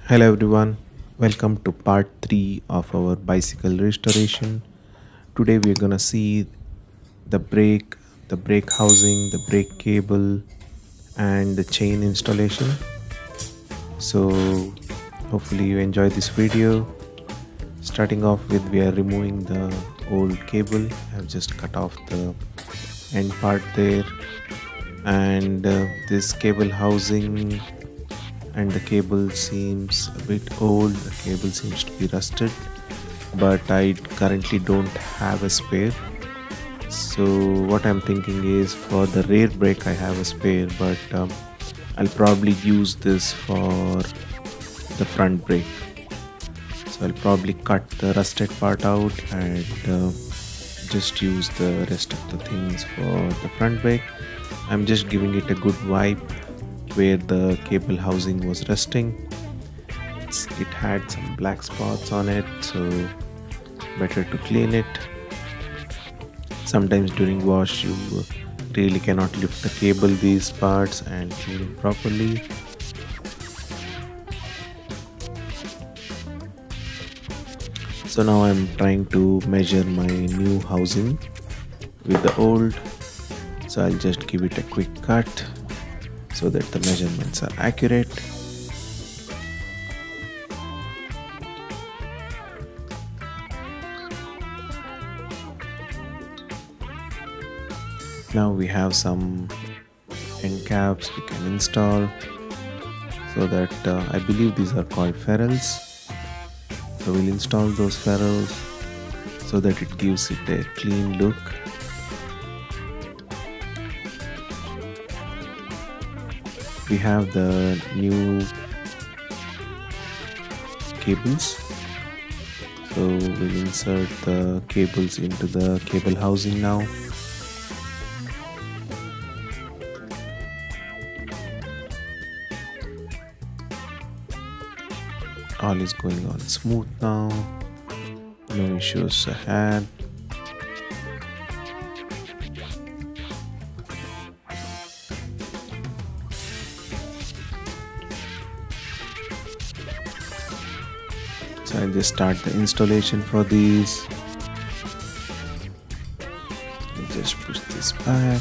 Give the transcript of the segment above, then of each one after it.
Hello everyone, welcome to part 3 of our bicycle restoration. Today we're gonna see the brake housing, the brake cable and the chain installation. So hopefully you enjoy this video. Starting off with, we are removing the old cable. I've just cut off the end part there, and this cable housing and the cable seems a bit old. The cable seems to be rusted, but I currently don't have a spare. So what I'm thinking is, for the rear brake I have a spare, but I'll probably use this for the front brake. So I'll probably cut the rusted part out and just use the rest of the things for the front brake. I'm just giving it a good wipe where the cable housing was resting. It had some black spots on it, so better to clean it. Sometimes during wash you really cannot lift the cable these parts and clean it properly. So now I'm trying to measure my new housing with the old, so I'll just give it a quick cut so that the measurements are accurate. Now we have some end caps we can install, so that I believe these are called ferrules. So we'll install those ferrules so that it gives it a clean look. We have the new cables, so we'll insert the cables into the cable housing now. All is going on smooth now, no issues ahead. So I'll just start the installation for these. I'll just push this back,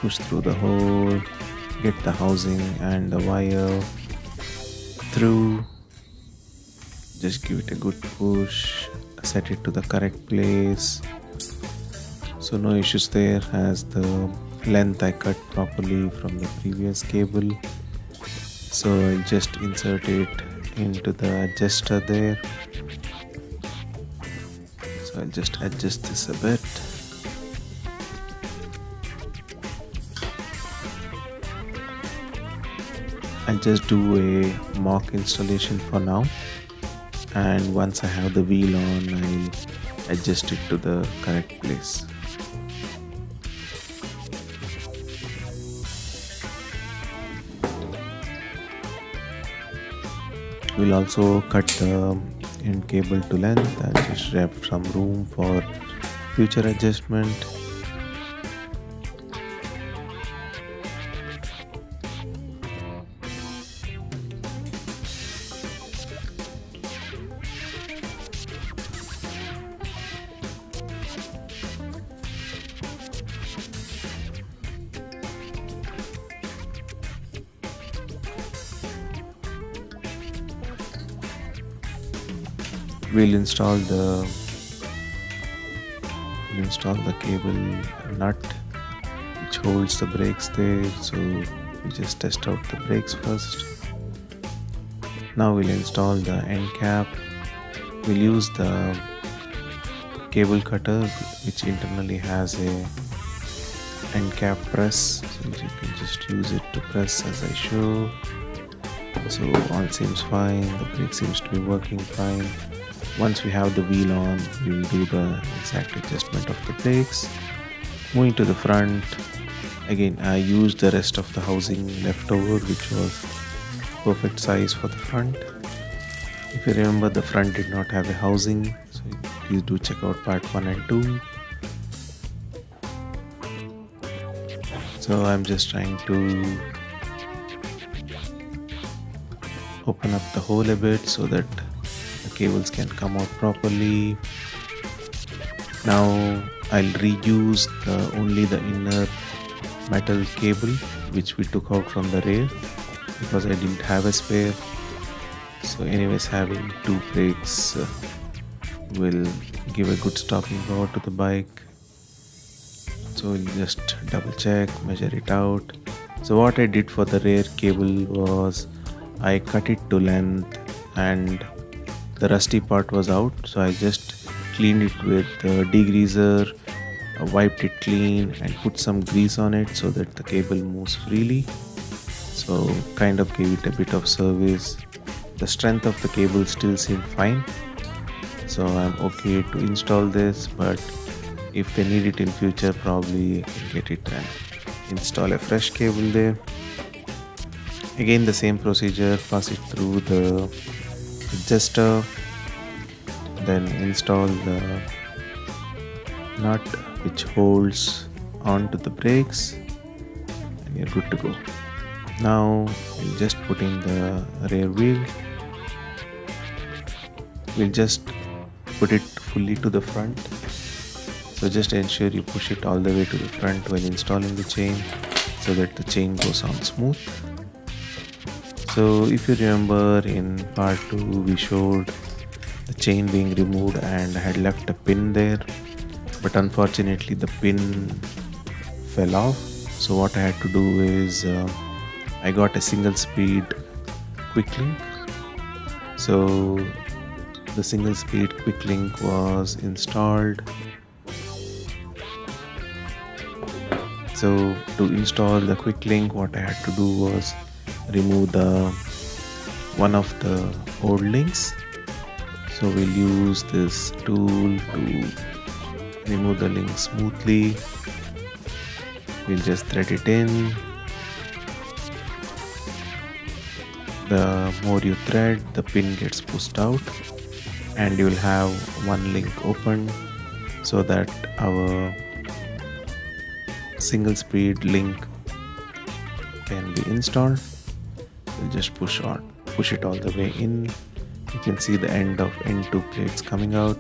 push through the hole, get the housing and the wire through. Just give it a good push, set it to the correct place. So no issues there, as the length I cut properly from the previous cable. So I'll just insert it into the adjuster there. So I'll just adjust this a bit. I'll just do a mock installation for now, and once I have the wheel on, I'll adjust it to the correct place. We'll also cut the end cable to length and just leave some room for future adjustment. We'll install the cable nut which holds the brakes there. So we just test out the brakes first. Now we'll install the end cap. We'll use the cable cutter, which internally has a end cap press, so you can just use it to press as I show. So all seems fine, the brake seems to be working fine. Once we have the wheel on, we will do the exact adjustment of the brakes. Moving to the front, again I used the rest of the housing left over, which was perfect size for the front. If you remember, the front did not have a housing, so please do check out part 1 and 2. So I'm just trying to open up the hole a bit so that the cables can come out properly. Now I'll reuse only the inner metal cable which we took out from the rear because I didn't have a spare. So anyways, having two brakes will give a good stopping power to the bike. So we'll just double check, measure it out. So what I did for the rear cable was I cut it to length and the rusty part was out, so I just cleaned it with degreaser, wiped it clean and put some grease on it so that the cable moves freely. So kind of gave it a bit of service. The strength of the cable still seemed fine, so I'm okay to install this, but if they need it in future, probably I can get it and install a fresh cable there. Again the same procedure, pass it through the adjuster, then install the nut which holds onto the brakes and you're good to go. Now we'll just put in the rear wheel. We'll just put it fully to the front, so just ensure you push it all the way to the front when installing the chain so that the chain goes on smooth. So if you remember, in part 2 we showed the chain being removed and I had left a pin there, but unfortunately the pin fell off. So what I had to do is I got a single speed quick link. So the single speed quick link was installed. So to install the quick link, what I had to do was remove one of the old links. So we'll use this tool to remove the link smoothly. We'll just thread it in. The more you thread, the pin gets pushed out and you will have one link open so that our single speed link can be installed. We'll just push it all the way in. You can see the end of N2 plates coming out.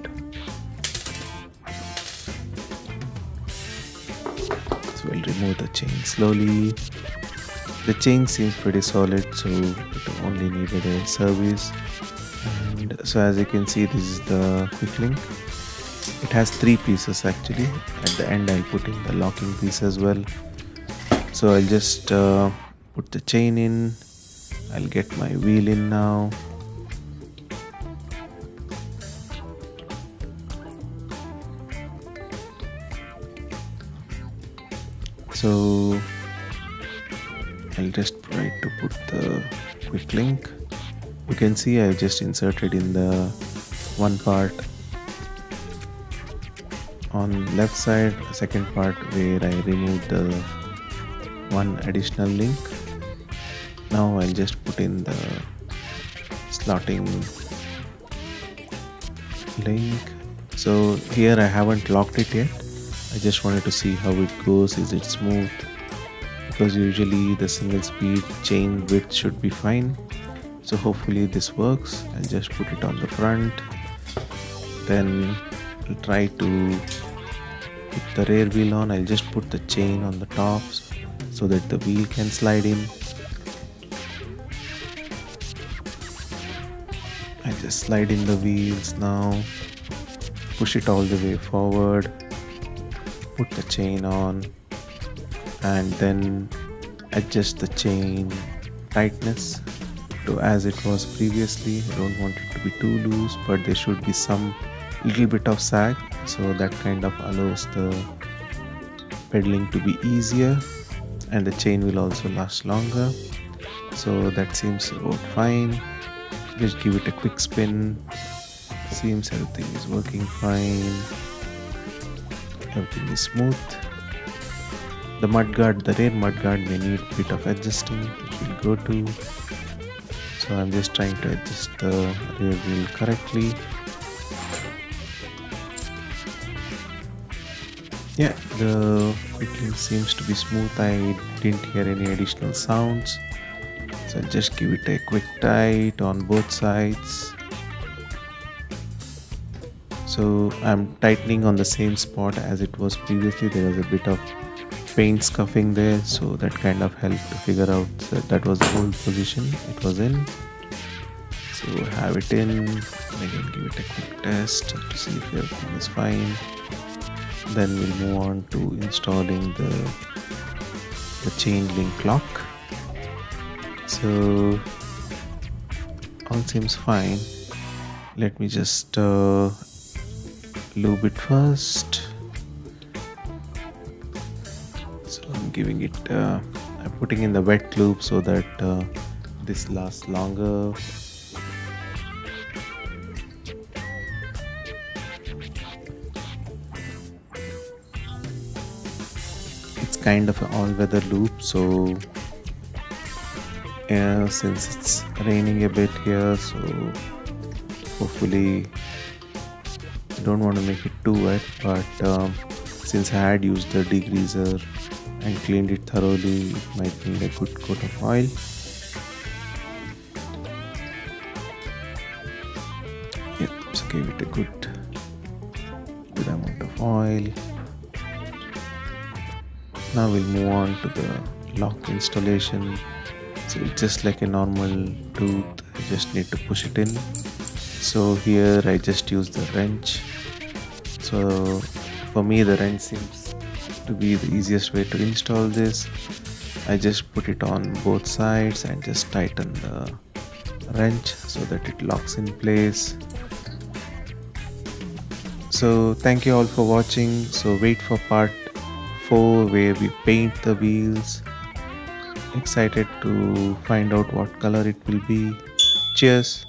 So we'll remove the chain slowly. The chain seems pretty solid, so it only needed a service. And so as you can see, this is the quick link. It has 3 pieces actually. At the end I'll put in the locking piece as well. So I'll just put the chain in. I'll get my wheel in now. So I'll just try to put the quick link. You can see I've just inserted in the one part on left side, the second part where I removed the one additional link. Now I'll just put in the slotting link. So here I haven't locked it yet. I just wanted to see how it goes. Is it smooth? Because usually the single speed chain width should be fine. So hopefully this works. I'll just put it on the front. Then I'll try to put the rear wheel on. I'll just put the chain on the top so that the wheel can slide in. I just slide in the wheels now. Push it all the way forward. Put the chain on. And then adjust the chain tightness to as it was previously. I don't want it to be too loose, but there should be some little bit of sag, so that kind of allows the pedaling to be easier and the chain will also last longer. So that seems about fine. Just give it a quick spin. Seems everything is working fine. Everything is smooth. The mudguard, the rear mudguard may need a bit of adjusting, which we'll go to. So I'm just trying to adjust the rear wheel correctly. Yeah, the quick link seems to be smooth. I didn't hear any additional sounds. So I'll just give it a quick tight on both sides. So I'm tightening on the same spot as it was previously. There was a bit of paint scuffing there, so that kind of helped to figure out that was the old position it was in. So have it in, again give it a quick test to see if everything is fine. Then we'll move on to installing the chain link clock. So all seems fine. Let me just lube it first. So I'm giving it I'm putting in the wet lube so that this lasts longer. It's kind of an all-weather lube, so since it's raining a bit here, so hopefully I don't want to make it too wet, but since I had used the degreaser and cleaned it thoroughly, it might need a good coat of oil. Yep, so give it a good amount of oil. Now we'll move on to the lock installation. So it's just like a normal tooth, I just need to push it in. So here I just use the wrench. So for me the wrench seems to be the easiest way to install this. I just put it on both sides and just tighten the wrench so that it locks in place. So thank you all for watching. So wait for part 4 where we paint the wheels. Excited to find out what color it will be. Cheers.